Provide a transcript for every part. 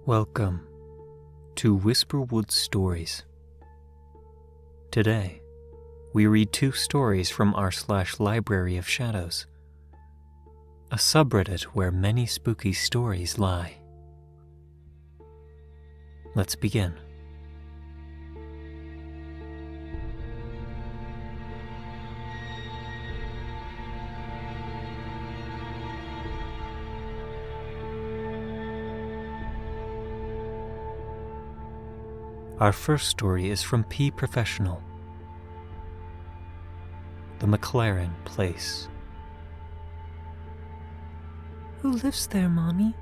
Welcome to Whisperwood Stories. Today, we read 2 stories from r/Library of Shadows, a subreddit where many spooky stories lie. Let's begin. Our first story is from P. Professional. The MacLaren Place. Who lives there, Mommy?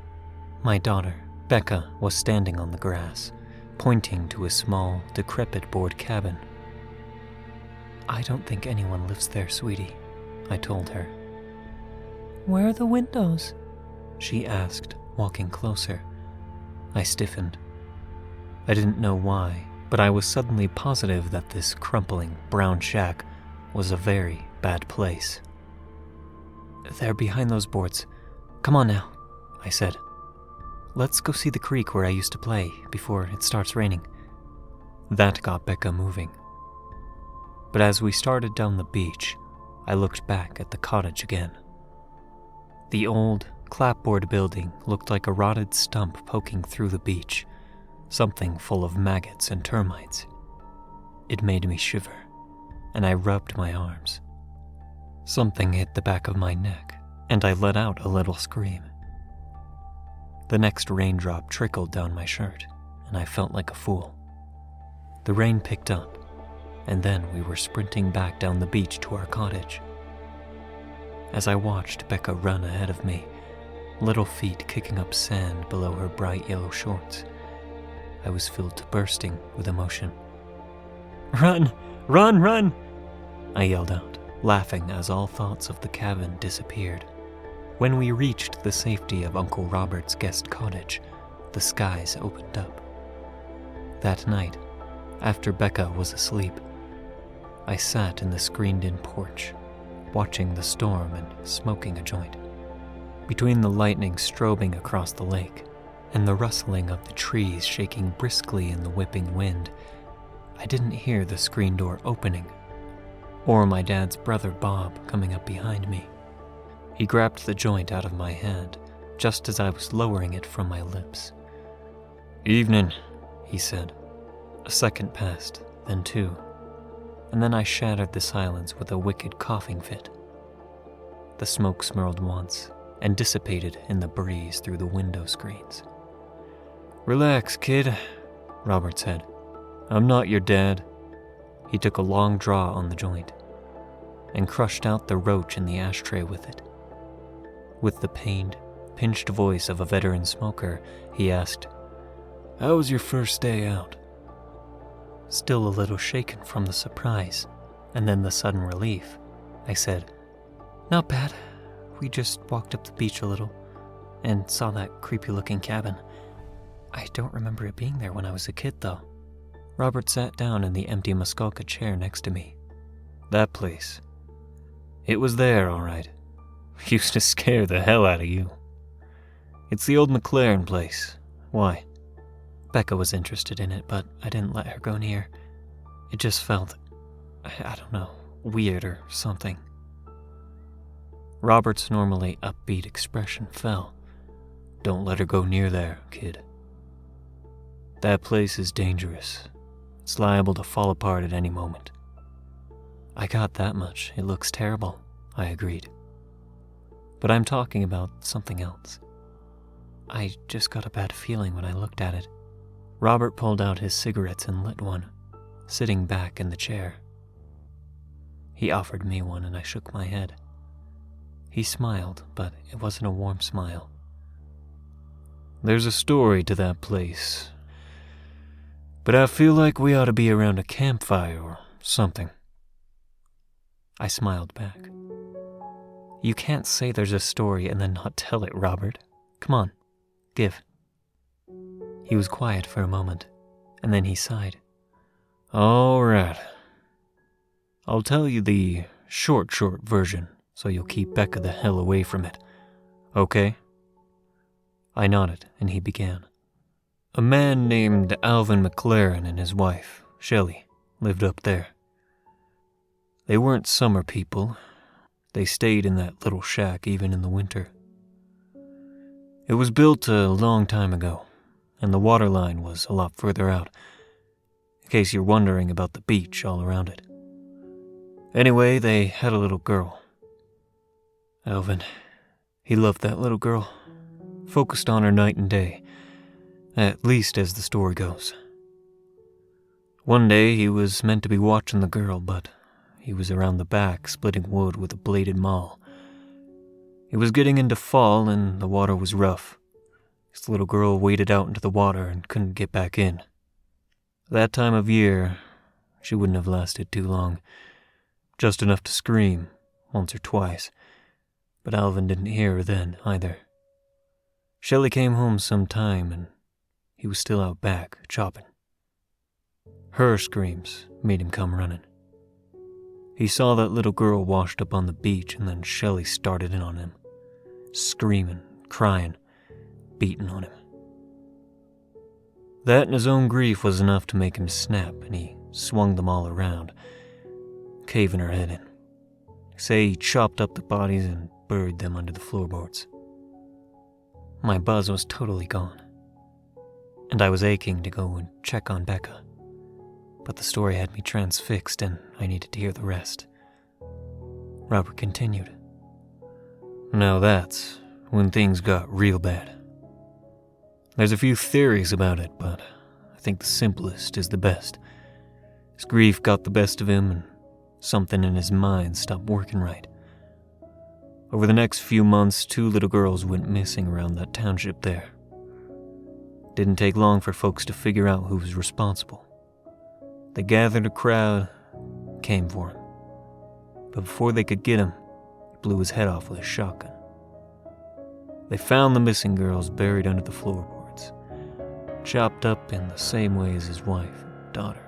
My daughter, Becca, was standing on the grass, pointing to a small, decrepit board cabin. I don't think anyone lives there, sweetie, I told her. Where are the windows? She asked, walking closer. I stiffened. I didn't know why, but I was suddenly positive that this crumpling brown shack was a very bad place. They're behind those boards. Come on now, I said. Let's go see the creek where I used to play before it starts raining. That got Becca moving. But as we started down the beach, I looked back at the cottage again. The old, clapboard building looked like a rotted stump poking through the beach, something full of maggots and termites. It made me shiver, and I rubbed my arms. Something hit the back of my neck, and I let out a little scream. The next raindrop trickled down my shirt, and I felt like a fool. The rain picked up, and then we were sprinting back down the beach to our cottage. As I watched Becca run ahead of me, little feet kicking up sand below her bright yellow shorts, I was filled to bursting with emotion. "Run! Run! Run!" I yelled out, laughing as all thoughts of the cabin disappeared. When we reached the safety of Uncle Robert's guest cottage, the skies opened up. That night, after Becca was asleep, I sat in the screened-in porch, watching the storm and smoking a joint. Between the lightning strobing across the lake and the rustling of the trees shaking briskly in the whipping wind, I didn't hear the screen door opening, or my dad's brother Bob coming up behind me. He grabbed the joint out of my hand, just as I was lowering it from my lips. "Evening," he said. A second passed, then 2, and then I shattered the silence with a wicked coughing fit. The smoke swirled once and dissipated in the breeze through the window screens. "Relax, kid," Robert said. "I'm not your dad." He took a long draw on the joint and crushed out the roach in the ashtray with it. With the pained, pinched voice of a veteran smoker, he asked, "How was your first day out?" Still a little shaken from the surprise and then the sudden relief, I said, "Not bad. We just walked up the beach a little and saw that creepy-looking cabin. I don't remember it being there when I was a kid, though." Robert sat down in the empty Muskoka chair next to me. "That place. It was there, all right. Used to scare the hell out of you. It's the old MacLaren place. Why?" Becca was interested in it, but I didn't let her go near. It just felt, I don't know, weird or something. Robert's normally upbeat expression fell. "Don't let her go near there, kid. That place is dangerous. It's liable to fall apart at any moment." "I got that much. It looks terrible," I agreed. "But I'm talking about something else. I just got a bad feeling when I looked at it." Robert pulled out his cigarettes and lit one, sitting back in the chair. He offered me one and I shook my head. He smiled, but it wasn't a warm smile. "There's a story to that place, but I feel like we ought to be around a campfire or something." I smiled back. "You can't say there's a story and then not tell it, Robert. Come on, give." He was quiet for a moment, and then he sighed. "All right. I'll tell you the short version, so you'll keep Becca the hell away from it. Okay?" I nodded, and he began. A man named Alvin MacLaren and his wife, Shelley, lived up there. They weren't summer people. They stayed in that little shack even in the winter. It was built a long time ago, and the water line was a lot further out, in case you're wondering about the beach all around it. Anyway, they had a little girl. Alvin, he loved that little girl, focused on her night and day, at least as the story goes. One day he was meant to be watching the girl, but he was around the back splitting wood with a bladed maul. It was getting into fall and the water was rough. His little girl waded out into the water and couldn't get back in. That time of year, she wouldn't have lasted too long. Just enough to scream, once or twice. But Alvin didn't hear her then, either. Shelley came home sometime and he was still out back, chopping. Her screams made him come running. He saw that little girl washed up on the beach and then Shelley started in on him. Screaming, crying, beating on him. That and his own grief was enough to make him snap, and he swung them all around, caving her head in. Say he chopped up the bodies and buried them under the floorboards. My buzz was totally gone, and I was aching to go and check on Becca. But the story had me transfixed and I needed to hear the rest. Robert continued. Now that's when things got real bad. There's a few theories about it, but I think the simplest is the best. His grief got the best of him and something in his mind stopped working right. Over the next few months, 2 little girls went missing around that township there. Didn't take long for folks to figure out who was responsible. They gathered a crowd, came for him. But before they could get him, he blew his head off with a shotgun. They found the missing girls buried under the floorboards, chopped up in the same way as his wife and daughter.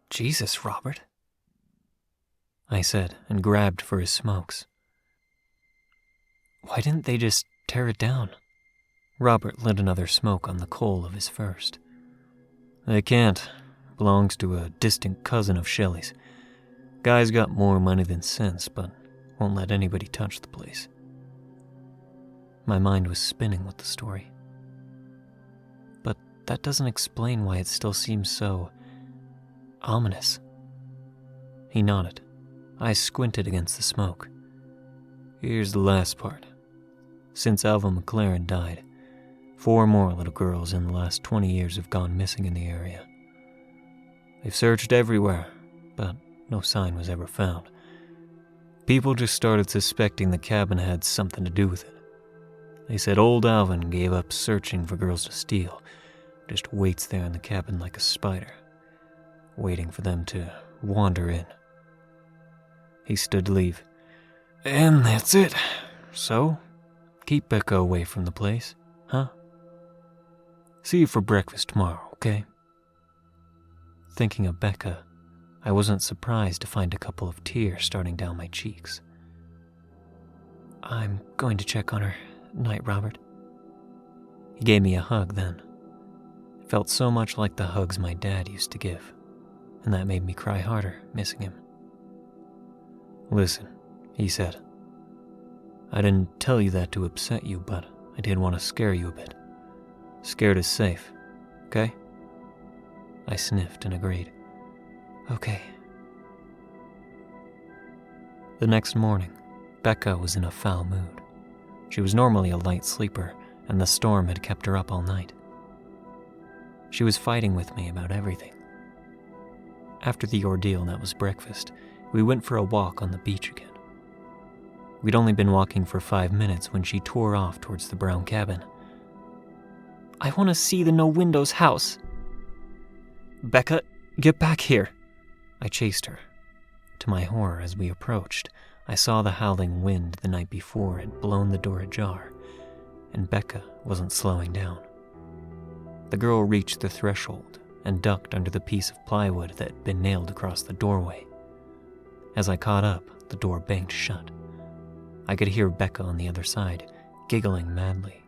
Jesus, Robert, I said and grabbed for his smokes. Why didn't they just tear it down? Robert lit another smoke on the coal of his first. They can't. Belongs to a distant cousin of Shelley's. Guy's got more money than sense, but won't let anybody touch the place. My mind was spinning with the story. But that doesn't explain why it still seems so ominous. He nodded. I squinted against the smoke. Here's the last part. Since Alvin MacLaren died, 4 more little girls in the last 20 years have gone missing in the area. They've searched everywhere, but no sign was ever found. People just started suspecting the cabin had something to do with it. They said old Alvin gave up searching for girls to steal, just waits there in the cabin like a spider, waiting for them to wander in. He stood to leave. And that's it. So, keep Becca away from the place, huh? See you for breakfast tomorrow, okay? Thinking of Becca, I wasn't surprised to find a couple of tears starting down my cheeks. I'm going to check on her. Night, Robert. He gave me a hug then. It felt so much like the hugs my dad used to give, and that made me cry harder, missing him. Listen, he said. I didn't tell you that to upset you, but I did want to scare you a bit. Scared is safe, okay? I sniffed and agreed. Okay. The next morning, Becca was in a foul mood. She was normally a light sleeper, and the storm had kept her up all night. She was fighting with me about everything. After the ordeal that was breakfast, we went for a walk on the beach again. We'd only been walking for 5 minutes when she tore off towards the brown cabin. I want to see the no-windows house. Becca, get back here. I chased her. To my horror, as we approached, I saw the howling wind the night before had blown the door ajar, and Becca wasn't slowing down. The girl reached the threshold and ducked under the piece of plywood that had been nailed across the doorway. As I caught up, the door banged shut. I could hear Becca on the other side, giggling madly.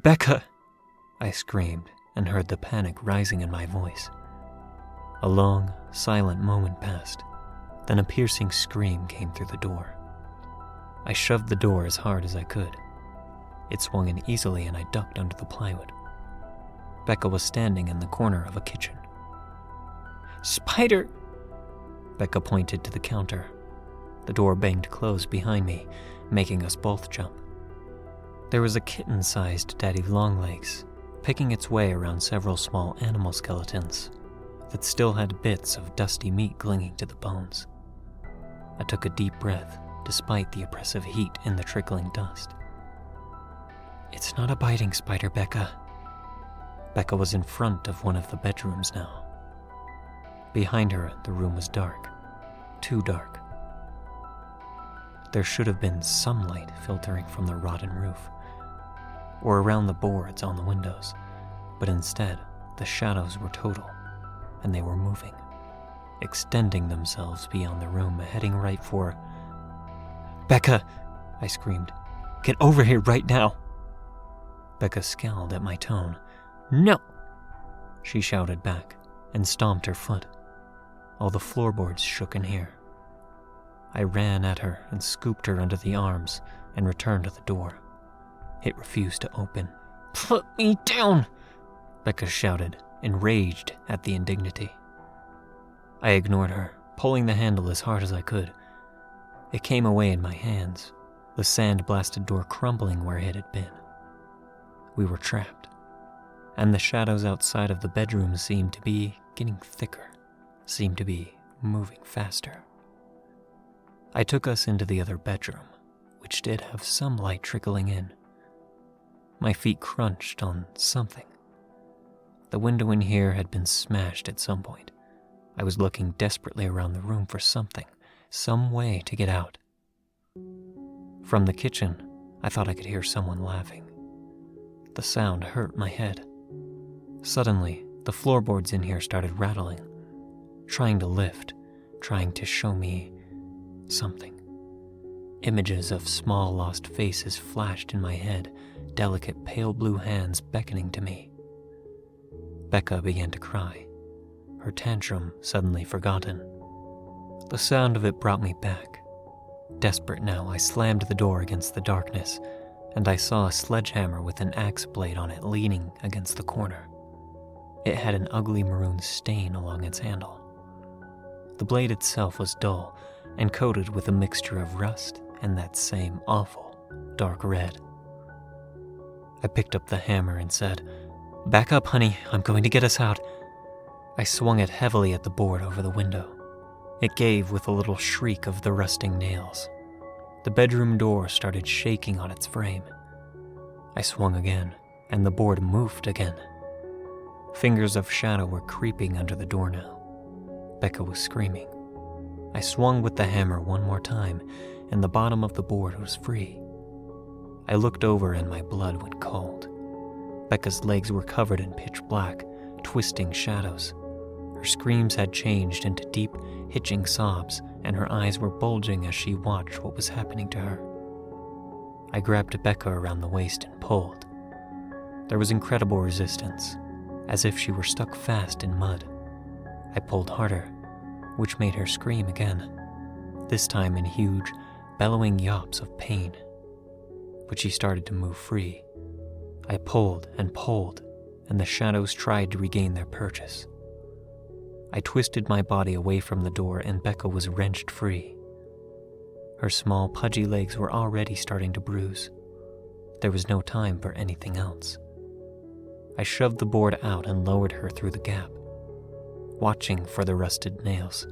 "Becca!" I screamed and heard the panic rising in my voice. A long, silent moment passed, then a piercing scream came through the door. I shoved the door as hard as I could. It swung in easily and I ducked under the plywood. Becca was standing in the corner of a kitchen. "Spider!" Becca pointed to the counter. The door banged closed behind me, making us both jump. There was a kitten-sized daddy longlegs, picking its way around several small animal skeletons that still had bits of dusty meat clinging to the bones. I took a deep breath, despite the oppressive heat in the trickling dust. "It's not a biting spider, Becca." Becca was in front of one of the bedrooms now. Behind her, the room was dark, too dark. There should have been some light filtering from the rotten roof, or around the boards on the windows, but instead, the shadows were total, and they were moving, extending themselves beyond the room, heading right for... "Becca!" I screamed. "Get over here right now!" Becca scowled at my tone. "No!" she shouted back, and stomped her foot. All the floorboards shook in here. I ran at her and scooped her under the arms and returned to the door. It refused to open. "Put me down!" Becca shouted, enraged at the indignity. I ignored her, pulling the handle as hard as I could. It came away in my hands, the sand-blasted door crumbling where it had been. We were trapped, and the shadows outside of the bedroom seemed to be getting thicker, seemed to be moving faster. I took us into the other bedroom, which did have some light trickling in. My feet crunched on something. The window in here had been smashed at some point. I was looking desperately around the room for something, some way to get out. From the kitchen, I thought I could hear someone laughing. The sound hurt my head. Suddenly, the floorboards in here started rattling, trying to lift, trying to show me something. Images of small lost faces flashed in my head, delicate pale blue hands beckoning to me. Becca began to cry, her tantrum suddenly forgotten. The sound of it brought me back. Desperate now, I slammed the door against the darkness, and I saw a sledgehammer with an axe blade on it leaning against the corner. It had an ugly maroon stain along its handle. The blade itself was dull and coated with a mixture of rust and that same awful dark red. I picked up the hammer and said, "Back up, honey, I'm going to get us out." I swung it heavily at the board over the window. It gave with a little shriek of the rusting nails. The bedroom door started shaking on its frame. I swung again, and the board moved again. Fingers of shadow were creeping under the door now. Becca was screaming. I swung with the hammer one more time, and the bottom of the board was free. I looked over and my blood went cold. Becca's legs were covered in pitch black, twisting shadows. Her screams had changed into deep, hitching sobs, and her eyes were bulging as she watched what was happening to her. I grabbed Becca around the waist and pulled. There was incredible resistance, as if she were stuck fast in mud. I pulled harder, which made her scream again, this time in huge, bellowing yawps of pain. But she started to move free. I pulled, and the shadows tried to regain their purchase. I twisted my body away from the door, and Becca was wrenched free. Her small, pudgy legs were already starting to bruise. There was no time for anything else. I shoved the board out and lowered her through the gap, watching for the rusted nails.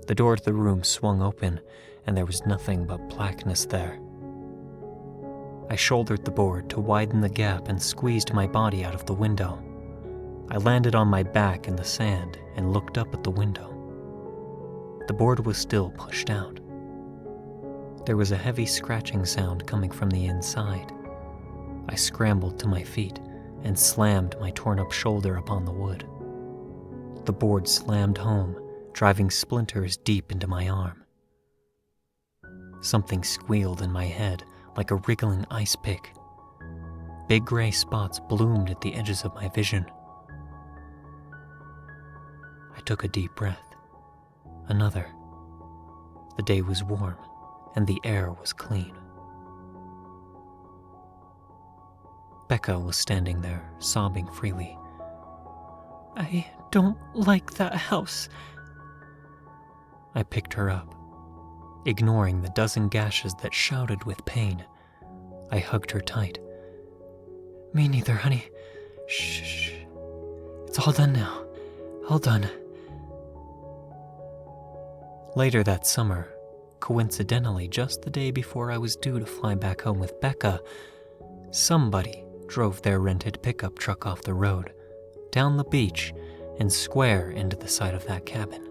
The door to the room swung open, and there was nothing but blackness there. I shouldered the board to widen the gap and squeezed my body out of the window. I landed on my back in the sand and looked up at the window. The board was still pushed out. There was a heavy scratching sound coming from the inside. I scrambled to my feet and slammed my torn-up shoulder upon the wood. The board slammed home, driving splinters deep into my arm. Something squealed in my head like a wriggling ice pick. Big gray spots bloomed at the edges of my vision. I took a deep breath. Another. The day was warm, and the air was clean. Becca was standing there, sobbing freely. I don't like that house. I picked her up. Ignoring the dozen gashes that shouted with pain, I hugged her tight. Me neither, honey. Shh. It's all done now. All done. Later that summer, coincidentally just the day before I was due to fly back home with Becca, somebody drove their rented pickup truck off the road, down the beach, and square into the side of that cabin.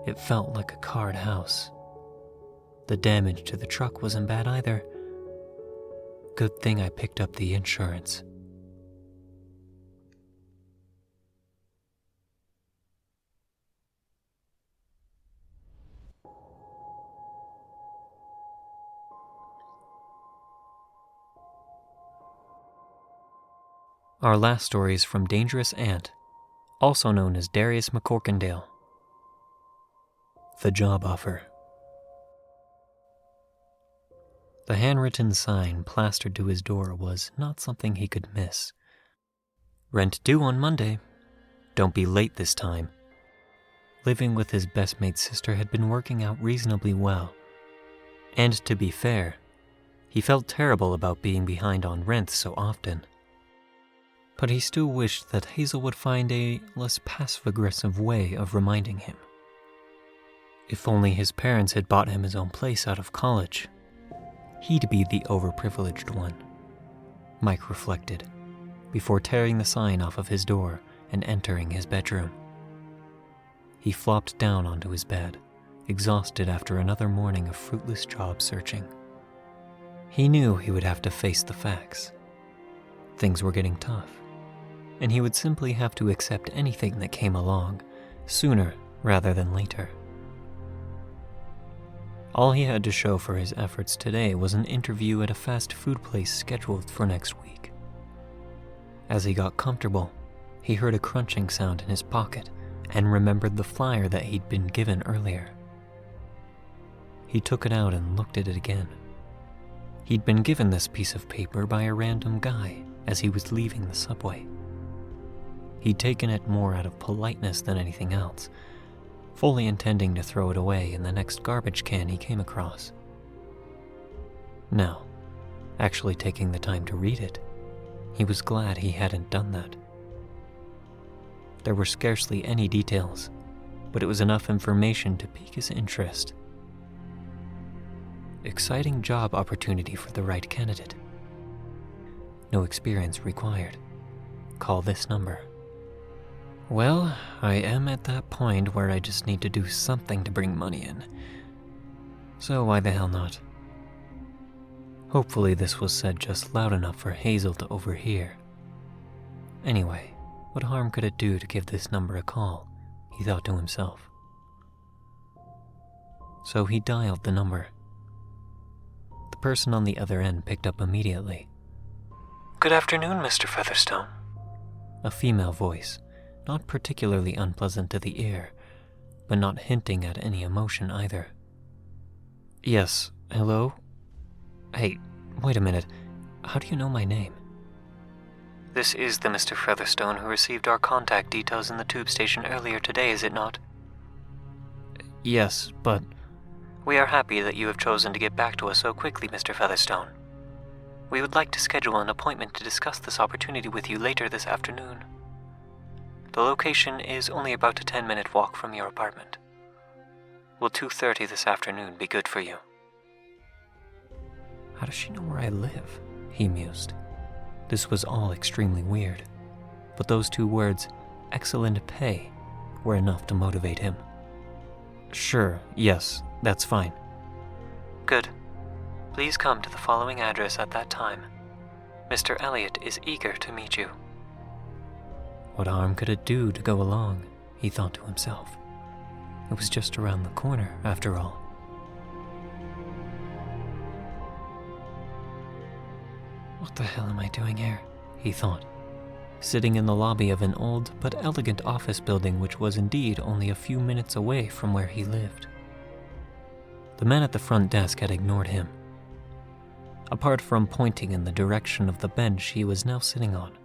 It felt like a card house. The damage to the truck wasn't bad either. Good thing I picked up the insurance. Our last story is from Dangerous Ant, also known as Darius McCorkindale. The job offer. The handwritten sign plastered to his door was not something he could miss. Rent due on Monday. Don't be late this time. Living with his best mate's sister had been working out reasonably well. And to be fair, he felt terrible about being behind on rent so often. But he still wished that Hazel would find a less passive-aggressive way of reminding him. If only his parents had bought him his own place out of college, he'd be the overprivileged one, Mike reflected, before tearing the sign off of his door and entering his bedroom. He flopped down onto his bed, exhausted after another morning of fruitless job searching. He knew he would have to face the facts. Things were getting tough, and he would simply have to accept anything that came along, sooner rather than later. All he had to show for his efforts today was an interview at a fast food place scheduled for next week. As he got comfortable, he heard a crunching sound in his pocket and remembered the flyer that he'd been given earlier. He took it out and looked at it again. He'd been given this piece of paper by a random guy as he was leaving the subway. He'd taken it more out of politeness than anything else, fully intending to throw it away in the next garbage can he came across. Now, actually taking the time to read it, he was glad he hadn't done that. There were scarcely any details, but it was enough information to pique his interest. Exciting job opportunity for the right candidate. No experience required. Call this number. Well, I am at that point where I just need to do something to bring money in. So why the hell not? Hopefully this was said just loud enough for Hazel to overhear. Anyway, what harm could it do to give this number a call, he thought to himself. So he dialed the number. The person on the other end picked up immediately. Good afternoon, Mr. Featherstone. A female voice, not particularly unpleasant to the ear, but not hinting at any emotion either. Yes, hello? Hey, wait a minute. How do you know my name? This is the Mr. Featherstone who received our contact details in the tube station earlier today, is it not? Yes, but... We are happy that you have chosen to get back to us so quickly, Mr. Featherstone. We would like to schedule an appointment to discuss this opportunity with you later this afternoon. The location is only about a 10-minute walk from your apartment. Will 2:30 this afternoon be good for you? How does she know where I live? He mused. This was all extremely weird, but those two words, excellent pay, were enough to motivate him. Sure, yes, that's fine. Good. Please come to the following address at that time. Mr. Elliot is eager to meet you. What harm could it do to go along, he thought to himself. It was just around the corner, after all. What the hell am I doing here? He thought, sitting in the lobby of an old but elegant office building which was indeed only a few minutes away from where he lived. The man at the front desk had ignored him, apart from pointing in the direction of the bench he was now sitting on.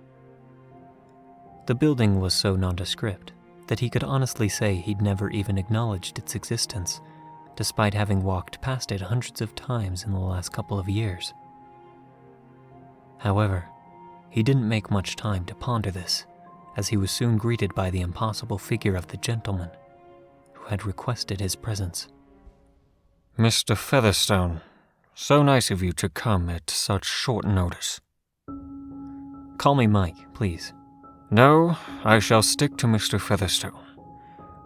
The building was so nondescript that he could honestly say he'd never even acknowledged its existence, despite having walked past it hundreds of times in the last couple of years. However, he didn't make much time to ponder this, as he was soon greeted by the impossible figure of the gentleman who had requested his presence. Mr. Featherstone, so nice of you to come at such short notice. Call me Mike, please. No, I shall stick to Mr. Featherstone.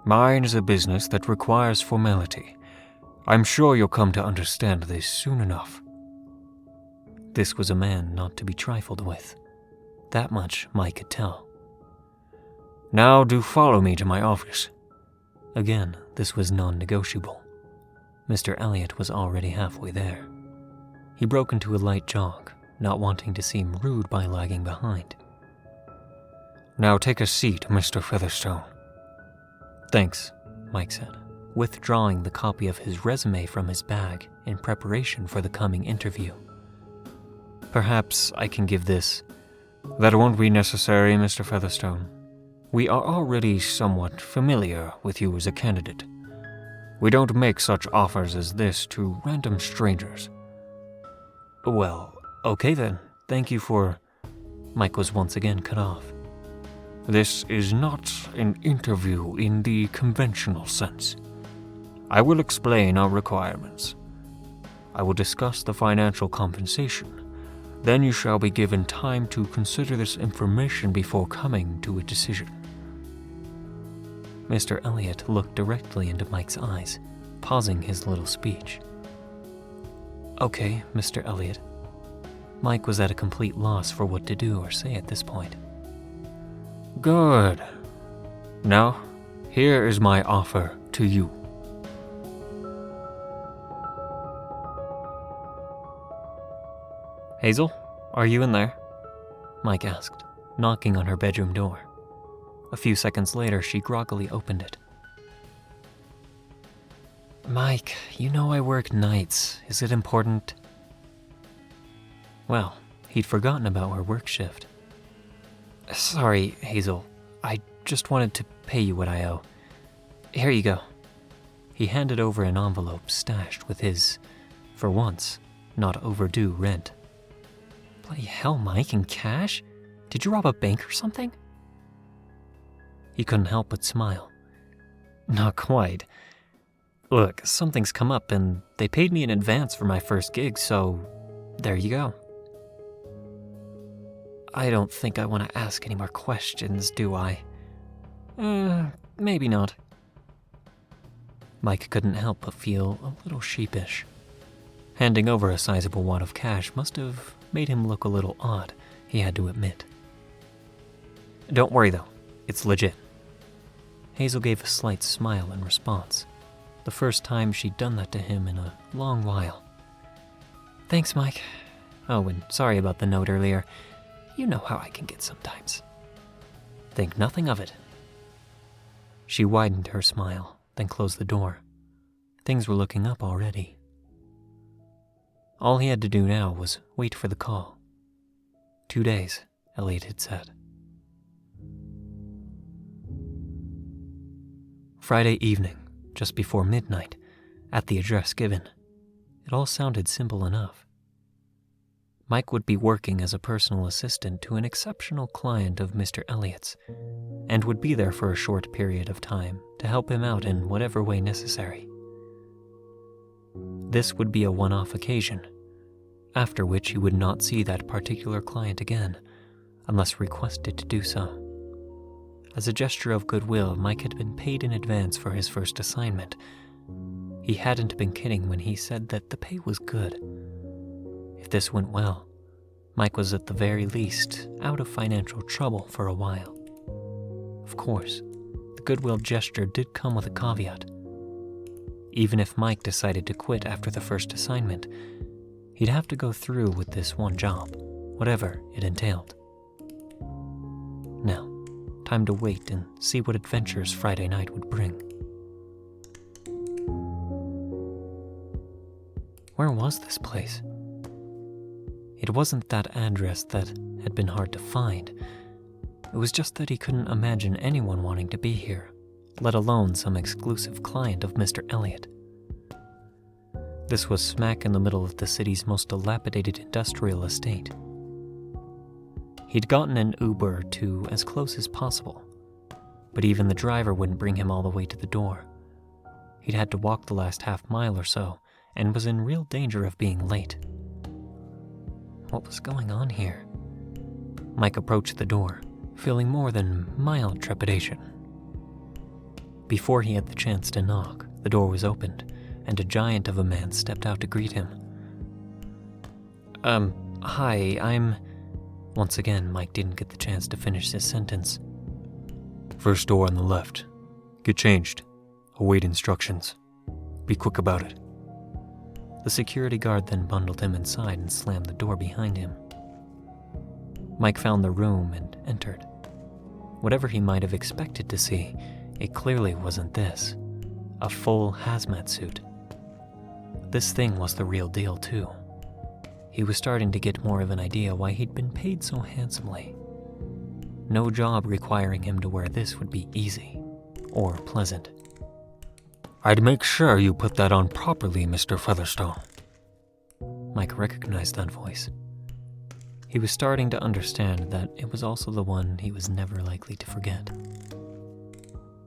Mine is a business that requires formality. I'm sure you'll come to understand this soon enough. This was a man not to be trifled with. That much Mike could tell. Now do follow me to my office. Again, this was non-negotiable. Mr. Elliot was already halfway there. He broke into a light jog, not wanting to seem rude by lagging behind. Now take a seat, Mr. Featherstone. Thanks, Mike said, withdrawing the copy of his resume from his bag in preparation for the coming interview. Perhaps I can give this. That won't be necessary, Mr. Featherstone. We are already somewhat familiar with you as a candidate. We don't make such offers as this to random strangers. Well, okay then. Thank you for... Mike was once again cut off. This is not an interview in the conventional sense. I will explain our requirements. I will discuss the financial compensation. Then you shall be given time to consider this information before coming to a decision. Mr. Elliot looked directly into Mike's eyes, pausing his little speech. Okay, Mr. Elliot. Mike was at a complete loss for what to do or say at this point. Good. Now, here is my offer to you. Hazel, are you in there? Mike asked, knocking on her bedroom door. A few seconds later, she groggily opened it. Mike, you know I work nights. Is it important? Well, he'd forgotten about her work shift. Sorry, Hazel. I just wanted to pay you what I owe. Here you go. He handed over an envelope stashed with his, for once, not overdue rent. Bloody hell, Mike, in cash? Did you rob a bank or something? He couldn't help but smile. Not quite. Look, something's come up and they paid me in advance for my first gig, so there you go. I don't think I want to ask any more questions, do I? Maybe not. Mike couldn't help but feel a little sheepish. Handing over a sizable wad of cash must have made him look a little odd, he had to admit. Don't worry though, it's legit. Hazel gave a slight smile in response, the first time she'd done that to him in a long while. Thanks, Mike. Oh, and sorry about the note earlier. You know how I can get sometimes. Think nothing of it. She widened her smile, then closed the door. Things were looking up already. All he had to do now was wait for the call. 2 days, Elliot had said. Friday evening, just before midnight, at the address given. It all sounded simple enough. Mike would be working as a personal assistant to an exceptional client of Mr. Elliot's, and would be there for a short period of time to help him out in whatever way necessary. This would be a one-off occasion, after which he would not see that particular client again, unless requested to do so. As a gesture of goodwill, Mike had been paid in advance for his first assignment. He hadn't been kidding when he said that the pay was good. If this went well, Mike was at the very least out of financial trouble for a while. Of course, the goodwill gesture did come with a caveat. Even if Mike decided to quit after the first assignment, he'd have to go through with this one job, whatever it entailed. Now, time to wait and see what adventures Friday night would bring. Where was this place? It wasn't that address that had been hard to find. It was just that he couldn't imagine anyone wanting to be here, let alone some exclusive client of Mr. Elliot. This was smack in the middle of the city's most dilapidated industrial estate. He'd gotten an Uber to as close as possible, but even the driver wouldn't bring him all the way to the door. He'd had to walk the last half mile or so, and was in real danger of being late. What was going on here? Mike approached the door, feeling more than mild trepidation. Before he had the chance to knock, the door was opened, and a giant of a man stepped out to greet him. Hi, I'm... Once again, Mike didn't get the chance to finish his sentence. First door on the left. Get changed. Await instructions. Be quick about it. The security guard then bundled him inside and slammed the door behind him. Mike found the room and entered. Whatever he might have expected to see, it clearly wasn't this. A full hazmat suit. This thing was the real deal too. He was starting to get more of an idea why he'd been paid so handsomely. No job requiring him to wear this would be easy or pleasant. I'd make sure you put that on properly, Mr. Featherstone. Mike recognized that voice. He was starting to understand that it was also the one he was never likely to forget.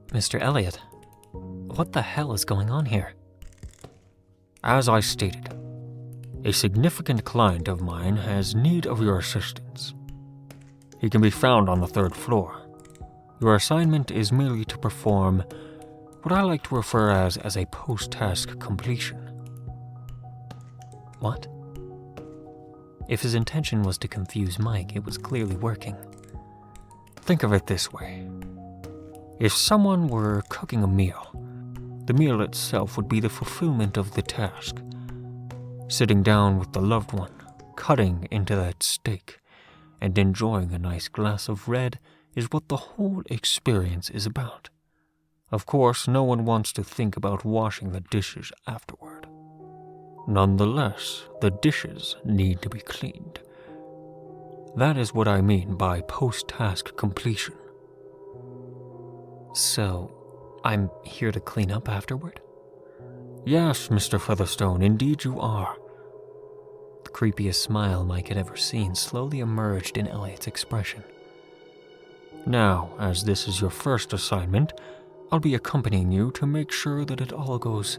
Mr. Elliot, what the hell is going on here? As I stated, a significant client of mine has need of your assistance. He can be found on the 3rd floor. Your assignment is merely to perform what I like to refer as a post-task completion. What? If his intention was to confuse Mike, it was clearly working. Think of it this way. If someone were cooking a meal, the meal itself would be the fulfillment of the task. Sitting down with the loved one, cutting into that steak, and enjoying a nice glass of red is what the whole experience is about. Of course, no one wants to think about washing the dishes afterward. Nonetheless, the dishes need to be cleaned. That is what I mean by post-task completion. So, I'm here to clean up afterward? Yes, Mr. Featherstone, indeed you are. The creepiest smile Mike had ever seen slowly emerged in Elliot's expression. Now, as this is your first assignment, I'll be accompanying you to make sure that it all goes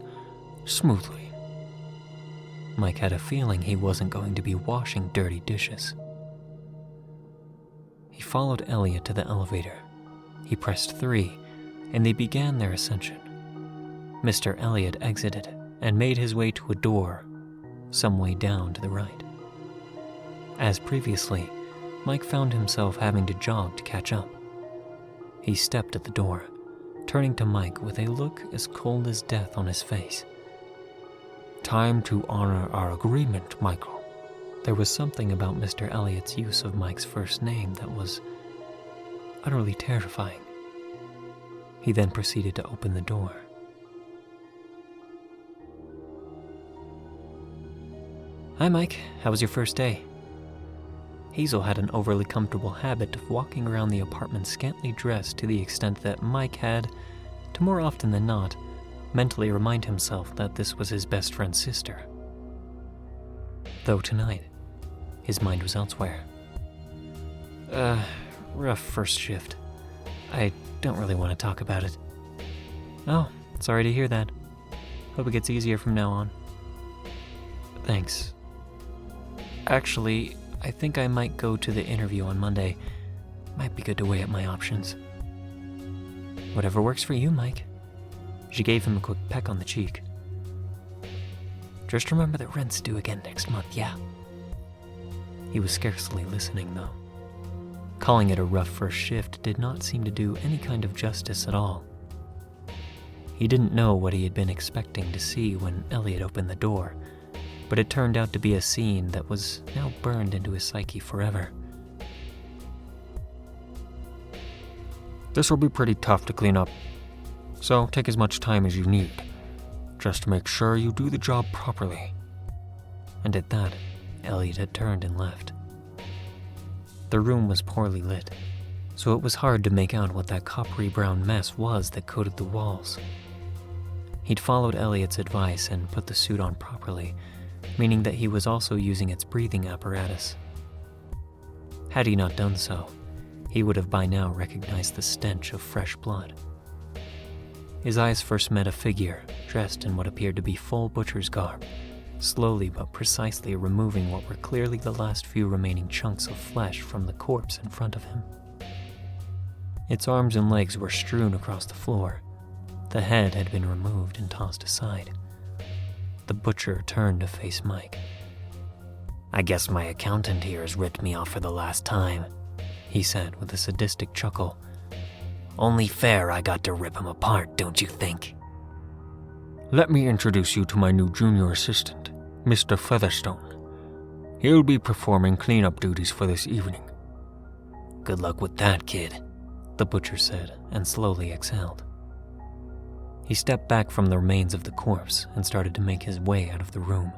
smoothly. Mike had a feeling he wasn't going to be washing dirty dishes. He followed Elliot to the elevator. He pressed 3, and they began their ascension. Mr. Elliot exited and made his way to a door, some way down to the right. As previously, Mike found himself having to jog to catch up. He stepped at the door, turning to Mike with a look as cold as death on his face. Time to honor our agreement, Michael. There was something about Mr. Elliot's use of Mike's first name that was utterly terrifying. He then proceeded to open the door. Hi, Mike. How was your first day? Hazel had an overly comfortable habit of walking around the apartment scantily dressed to the extent that Mike had, to more often than not, mentally remind himself that this was his best friend's sister. Though tonight, his mind was elsewhere. Rough first shift. I don't really want to talk about it. Oh, sorry to hear that. Hope it gets easier from now on. Thanks. Actually, I think I might go to the interview on Monday. Might be good to weigh up my options. Whatever works for you, Mike. She gave him a quick peck on the cheek. Just remember that rent's due again next month, yeah? He was scarcely listening, though. Calling it a rough first shift did not seem to do any kind of justice at all. He didn't know what he had been expecting to see when Elliot opened the door, but it turned out to be a scene that was now burned into his psyche forever. This will be pretty tough to clean up, so take as much time as you need. Just make sure you do the job properly. And at that, Elliot had turned and left. The room was poorly lit, so it was hard to make out what that coppery brown mess was that coated the walls. He'd followed Elliot's advice and put the suit on properly, meaning that he was also using its breathing apparatus. Had he not done so, he would have by now recognized the stench of fresh blood. His eyes first met a figure dressed in what appeared to be full butcher's garb, slowly but precisely removing what were clearly the last few remaining chunks of flesh from the corpse in front of him. Its arms and legs were strewn across the floor. The head had been removed and tossed aside. The butcher turned to face Mike. "I guess my accountant here has ripped me off for the last time," he said with a sadistic chuckle. "Only fair I got to rip him apart, don't you think?" Let me introduce you to my new junior assistant, Mr. Featherstone. He'll be performing cleanup duties for this evening. "Good luck with that, kid," the butcher said, and slowly exhaled. He stepped back from the remains of the corpse and started to make his way out of the room.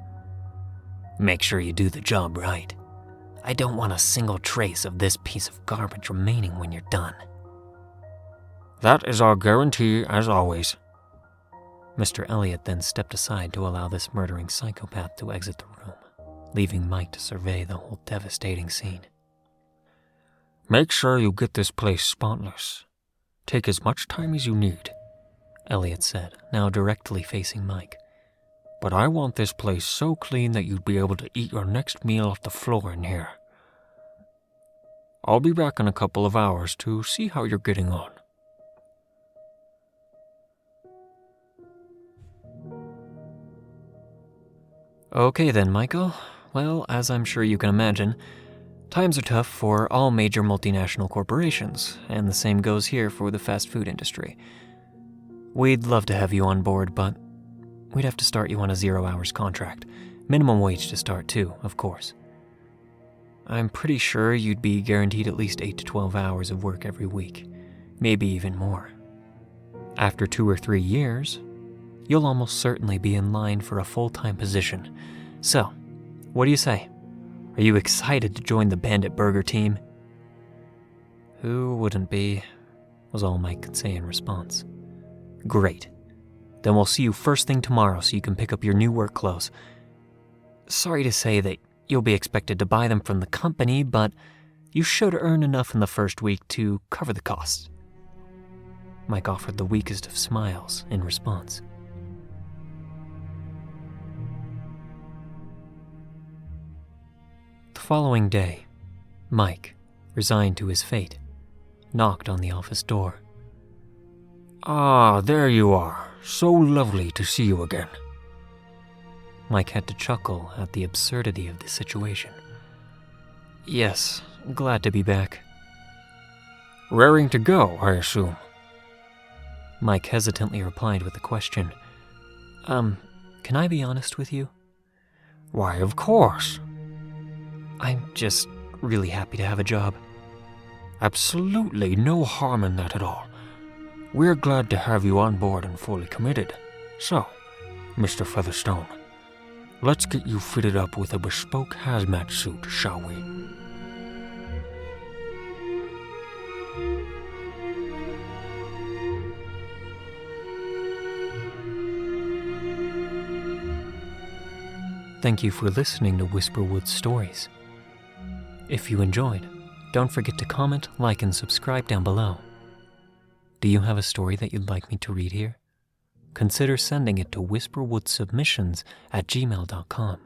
"Make sure you do the job right. I don't want a single trace of this piece of garbage remaining when you're done." That is our guarantee as always. Mr. Elliot then stepped aside to allow this murdering psychopath to exit the room, leaving Mike to survey the whole devastating scene. Make sure you get this place spotless. Take as much time as you need, Elliot said, now directly facing Mike. But I want this place so clean that you'd be able to eat your next meal off the floor in here. I'll be back in a couple of hours to see how you're getting on. Okay then, Michael. Well, as I'm sure you can imagine, times are tough for all major multinational corporations, and the same goes here for the fast food industry. We'd love to have you on board, but we'd have to start you on a 0 hours contract. Minimum wage to start too, of course. I'm pretty sure you'd be guaranteed at least 8 to 12 hours of work every week, maybe even more. After 2 or 3 years, you'll almost certainly be in line for a full-time position. So, what do you say? Are you excited to join the Bandit Burger team? Who wouldn't be, was all Mike could say in response. Great. Then we'll see you first thing tomorrow so you can pick up your new work clothes. Sorry to say that you'll be expected to buy them from the company, but you should earn enough in the first week to cover the costs. Mike offered the weakest of smiles in response. The following day, Mike, resigned to his fate, knocked on the office door. Ah, there you are. So lovely to see you again. Mike had to chuckle at the absurdity of the situation. Yes, glad to be back. Raring to go, I assume. Mike hesitantly replied with a question. Can I be honest with you? Why, of course. I'm just really happy to have a job. Absolutely no harm in that at all. We're glad to have you on board and fully committed. So, Mr. Featherstone, let's get you fitted up with a bespoke hazmat suit, shall we? Thank you for listening to Whisperwood Stories. If you enjoyed, don't forget to comment, like, and subscribe down below. Do you have a story that you'd like me to read here? Consider sending it to whisperwoodsubmissions@gmail.com.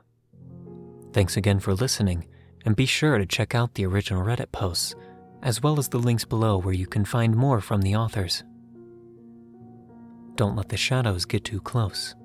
Thanks again for listening, and be sure to check out the original Reddit posts, as well as the links below where you can find more from the authors. Don't let the shadows get too close.